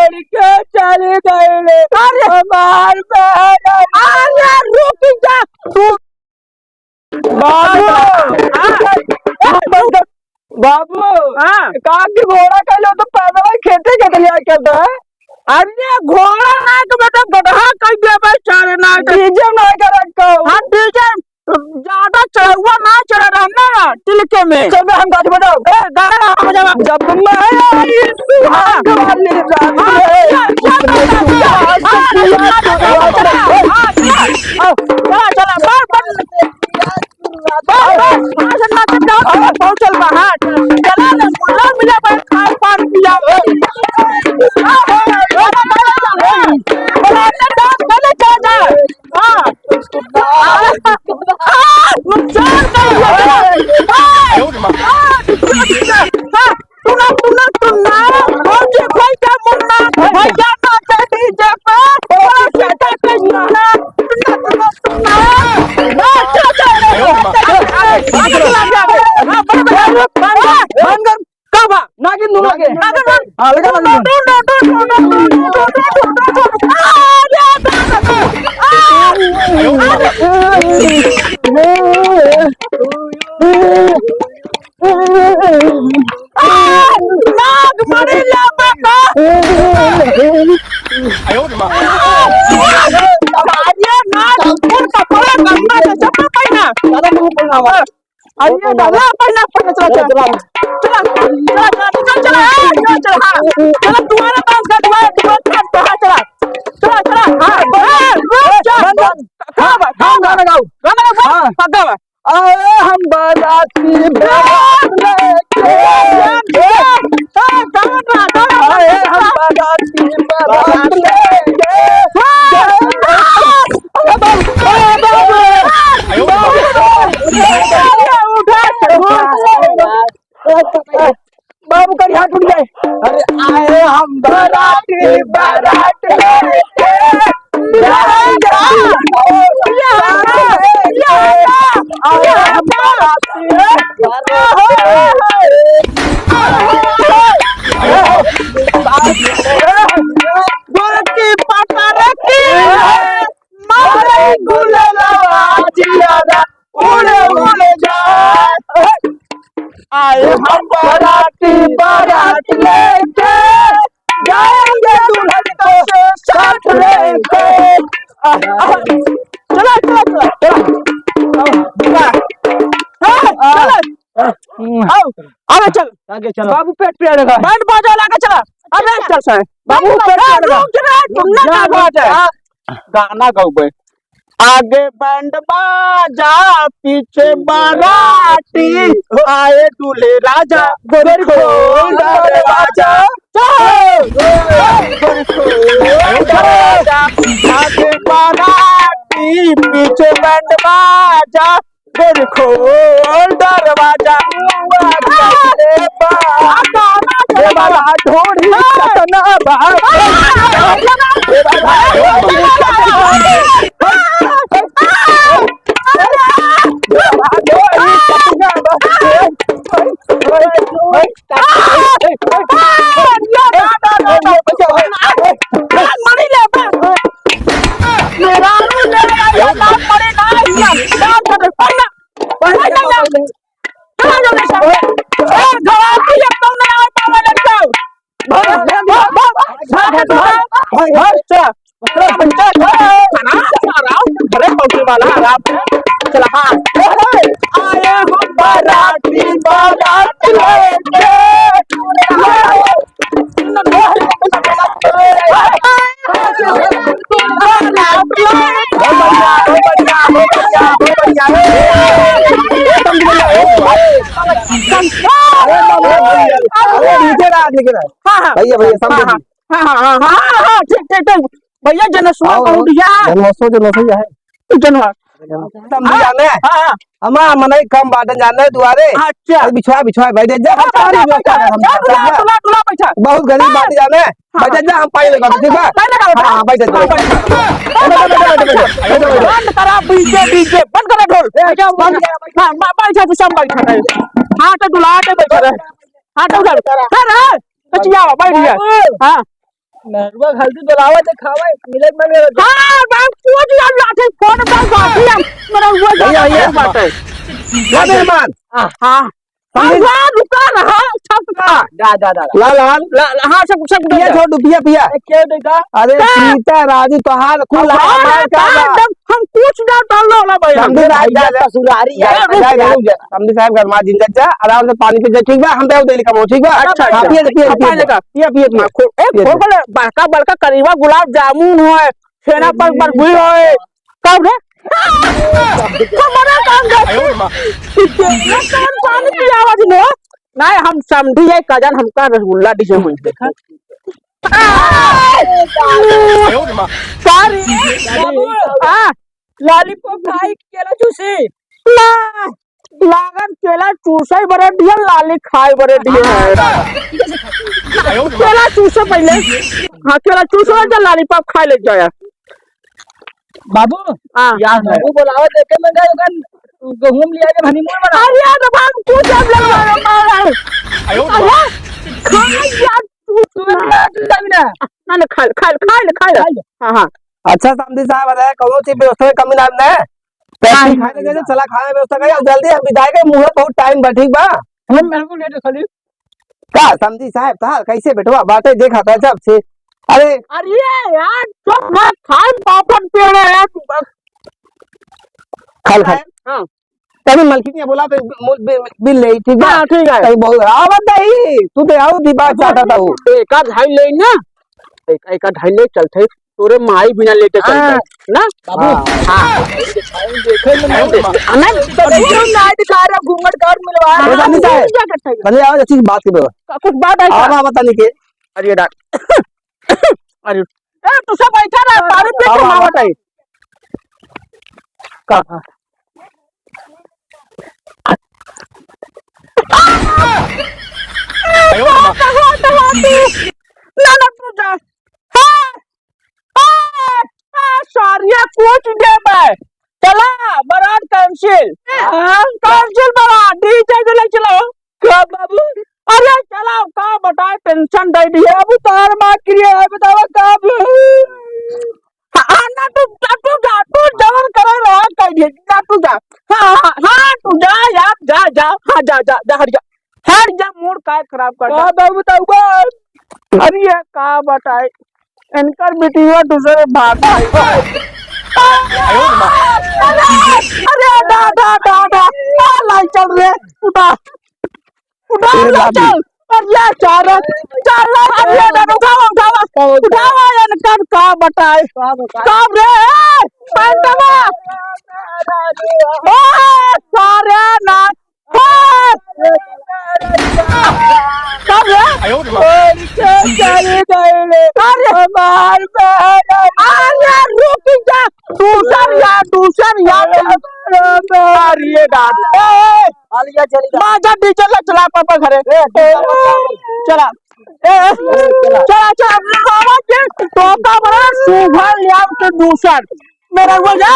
छोड़ के चली गई। हमार बहन रुक जा बाबू। कहा की घोड़ा का लो तो पैदल खेते के लिए करता है। अरे घोड़ा ना तो बेटा गधा कह दे बेचारे ना डीजे ना कर रखो। हां डीजे ज्यादा चढ़ुआ ना चढ़ रहना तिलके में। चल हम गाड़ी बजाओ। ए गाना बजाओ। जब मैं आई सुहाग वाली रात में चला चल बाहर चला ना मुल्ला मिला पर खान पान पिया हम बाराती बाबू का हाथ उठ जाए। अरे आए हम बाराती बारात आए हम बाराती बारात लेके जाएंगे दुल्हन को साथ लेके। चला चला चला अबे चल आगे चलो। बाबू पेट पे अड़ेगा बैंड बाजा लगा चला। अबे चल साहब बाबू पेट पे अड़ेगा गाना गाओ। आगे बैंड बाजा पीछे बाराती आए दूल्हे राजा गोर खोल दरवाजा। आगे बाराती पीछे बैंड बाजा गोर खोल दरवाजा। ढोड़ी चला हाँ आए हम बाराती बारात लेके भैया भैया समझ हाँ ठीक ठीक ठीक भैया जनसुआ जनसुआ है जनवा जाने हमारा मन कम बाटन जाने दुआरे। अच्छा बिछवा बिछवा बैठ जा बहुत गरीब बात जाने बैठ जा हम पाई लगा ठीक है। हां बैठ जा बंद करा डीजे डीजे बंद करा ढोल बंद। हां बैठ जा सब बैठ हां तो दुला के बैठ रहे हां तो उधर हां कचिया बैठ गया। हां नरवा हल्दी डलावा दे खावा मिले मगे हां मैं पूछ यार लाठे फोन पे बाकी मेरा हुआ ये बात है क्या मेहमान हां हां दुकान हां सब का दा लाल हां सब पिया छोड़ पिया पिया क्या देगा अरे सीता राजू तोहार खुला हमार का हम कुछ ना डाल लो भाई समझे जा ससुरारी समझे साहब घर मां जिंदा जा आराम से पानी पी जा ठीक बा हम पे दे लिखा ठीक बा अच्छा पिया बड़का बड़का करीबा गुलाब जामुन है छेना पर बरगुई है कब रे हमारा काम पानी की आवाज नहीं हम समझी है कजन हमका रसगुल्ला डिश में देखा सॉरी लॉलीपॉप खाई केला चूसी लागन केला चूसे बड़े दिया लाली खाए बड़े दिया केला चूसे पहले हाँ केला चूसे जा लॉलीपॉप खा ले जाया बाबू यार बाबू बोलावा देखे मैं गए दुकान गहूम लिया जब हनीमून बना अरे यार हम तू जब लगवा मार आयो खा यार तू ना खा हां अच्छा समझी साहब बताया कौन सी व्यवस्था कमी नाम ने पैसे खाने दे चला खाने व्यवस्था कर जल्दी हम विदाई के मुंह बहुत टाइम बा ठीक बा हम मेरे को लेट खाली का समझी साहब था कैसे बैठवा बातें देखा था सब से अरे यार सब मैं खाए पापड़ पेड़ है यार खल हां तभी मलकिनी बोला तो बिल ले ठीक है ठीक है कहीं बहुत आवत नहीं तू तो आओ दिमाग चाहता था वो एक आध ढाई ले ना एक आध ढाई ले चलते तोरे माई बिना लेटे चलते ना बाबू हां देखे में नहीं तो ना दिखा रहा घूंघट कर मिलवा क्या करता है भले आओ अच्छी बात के कुछ बात है हां बताने के अरे अरे ए तू सब बैठा रहा पानी पे मावट है का ना तू जा सारिया कुछ दे मैं चला बरात कैंसिल कैंसिल बरा डीजे के ले चलो क्या बाबू अरे चलाओ का बता टेंशन दे दी अब तार मां क्रिया है बतावा कब ना तू जबर करा रहा कह दे ना तू जा हां तू जा यार जा हां जा हट जा मूड काय खराब कर का बाबू बताऊगा अरे ये का बताए इनकर बेटिया दूसरे भाग आई अरे दादा लाई चल रे उठा चल अरे चार अरे उठाओ इनकर का बताए कब रे पंडवा सारे ना कब रे और क्या चले गए अरे मार अरे रुक जा दूसर यार अरे दादा आलिया चली माझा डीजल चला पापा घरे चला चला तो का बड़ा सुभर लिया के दूसर मेरा वो जा